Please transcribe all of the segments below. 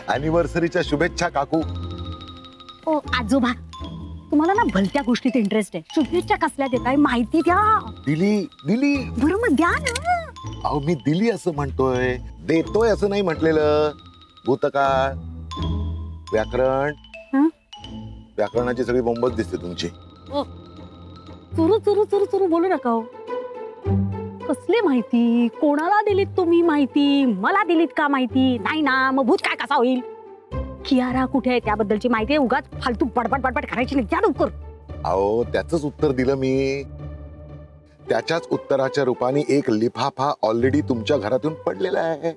अॅनिव्हर्सरीच्या शुभेच्छा काकू. ओ आजोबा, तुम्हाला ना भलत्या गोष्टीत इंटरेस्ट आहे. शुभेच्छा कसल्या देताय माहिती द्या. दिली दिली. बरं मग द्या ना. अहो मी दिली असं म्हणतोय, देतोय असं नाही म्हटलेलं. भूतकाळ, व्याकरण, व्याकरणाची सगळी बोंबच दिसते तुमची. चुरू चुरू चुरू चुरू बोलू नका हो. कसली माहिती? कोणाला दिलीत तुम्ही माहिती? मला दिलीत का माहिती? नाही ना, मग भूत काय कसा होईल? कियारा कुठे आहे त्याबद्दलची माहिती आहे. उगाच फालतू बडबड बडबड करायची नाही. त्या लवकर. अहो त्याचंच उत्तर दिलं मी. त्याच्याच उत्तराच्या रूपाने एक लिफाफा ऑलरेडी तुमच्या घरातून पडलेला आहे.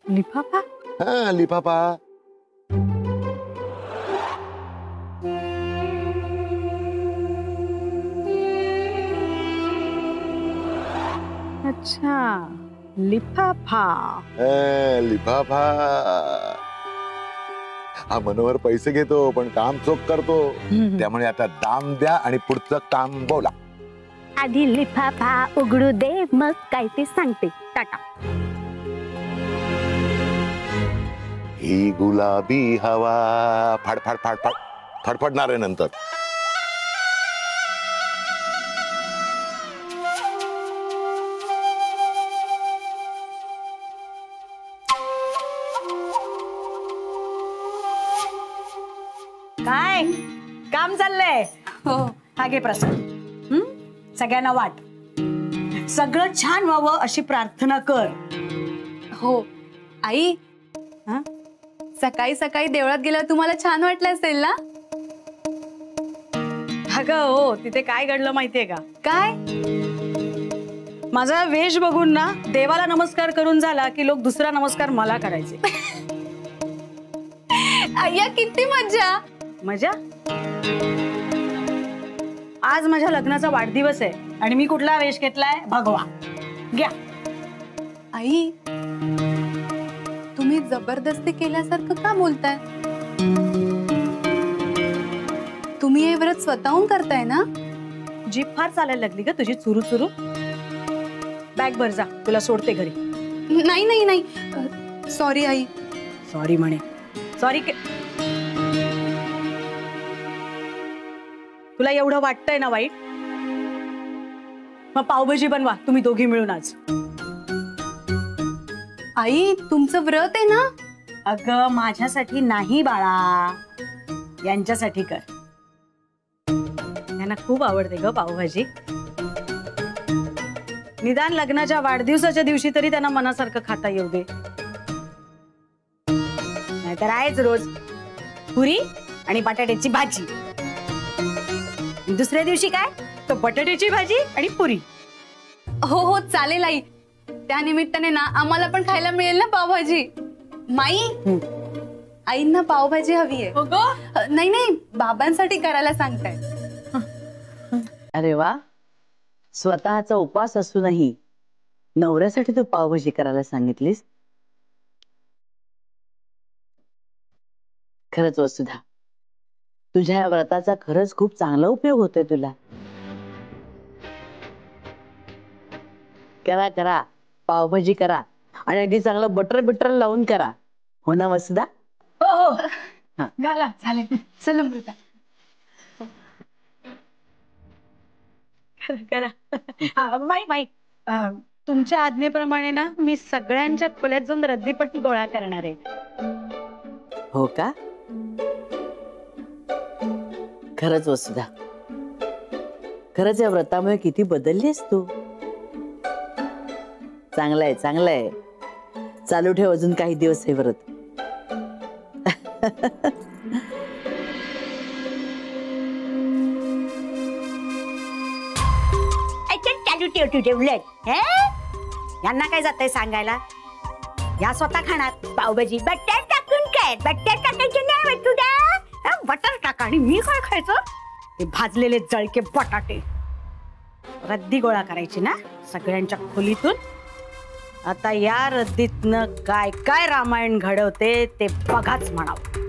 लिफाफा? हा लिफाफा. अच्छा, लिफाफा. लिफाफा. हा मनोहर पैसे घेतो पण काम चोख करतो. त्यामुळे आता दाम द्या आणि पुढचं काम बोला. आधी लिफाफा उघडू दे, मग काय ते सांगते. टाटा. ही गुलाबी हवा फाडफाड फाडफाड फडफडणार आहे नंतर. काय काम चाललंय? हो, हा घे प्रसाद. सगळ्यांना वाट. सगळं छान व्हावं अशी प्रार्थना कर. हो आई, सकाळी सकाळी देवळात गेल्यावर तुम्हाला छान वाटलं असेल ना? अगं हो, तिथे काय घडलं माहितीये का? काय? माझा वेश बघून ना देवाला नमस्कार करून झाला की लोक दुसरा नमस्कार मला करायचे. अय्या किती मज्जा. मजा? आज माझ्या लग्नाचा वाढदिवस आहे आणि मी कुठला वेश घेतलाय? भगवा. घ्या. आई, तुम्ही जबरदस्ती केल्यासारखं का बोलताय? तुम्ही हे व्रत स्वतःहून करताय ना? जीभ फार चालायला लागली ग तुझी. चुरू चुरू. बॅग भर जा, तुला सोडते घरी. नाही नाही नाही, सॉरी आई. सॉरी म्हणे. सॉरी तुला एवढं वाटतंय ना वाईट? मग पावभाजी बनवा तुम्ही दोघी मिळून आज. आई, तुमचं व्रत आहे ना? अगं माझ्यासाठी नाही बाळा, यांच्यासाठी कर. यांना खूप आवडते ग पावभाजी. निदान लग्नाच्या वाढदिवसाच्या दिवशी तरी त्यांना मनासारखं खाता येऊ दे. नाहीतर आहेच रोज पुरी आणि बटाट्याची भाजी. दुसऱ्या दिवशी काय? तर बटाट्याची भाजी आणि पुरी. हो हो चालेल आई. त्या निमित्ताने ना आम्हाला पण खायला मिळेल ना पावभाजी. माई, आईंना पावभाजी हवी आहे. नाही नाही, बाबांसाठी करायला सांगताय. अरे वा, स्वतःचा उपवास असूनही नवऱ्यासाठी तू पावभाजी करायला सांगितलीस. खरंच वसुधा, तुझ्या या व्रताचा खरंच खूप चांगला उपयोग होतोय तुला. करा करा, पावभाजी करा आणि अगदी चांगलं बटर बिटर लावून करा. हो ना वसुधा? हो हो, घाला. चालेल. चल अमृता. करा. माई तुमच्या आज्ञेप्रमाणे ना मी सगळ्यांच्या खोल्यात जाऊन रद्दीपट्टी गोळा करणार आहे. हो का? खरंच वसुधा, खरंच या व्रतामुळे किती बदललीस तू. चांगलंय चांगलंय. चालू ठेव अजून काही दिवस हे व्रत. यांना काय जातंय सांगायला? या स्वतः खाणार पावभाजी. बटर टाकून काय? बटर टाकायचे नाही तुला. बटर टाका आणि मी काय खायचं? ते भाजलेले जळके बटाटे. रद्दी गोळा करायची ना सगळ्यांच्या खोलीतून. आता या रद्दीतनं काय काय रामायण घडवते ते बघाच म्हणावं.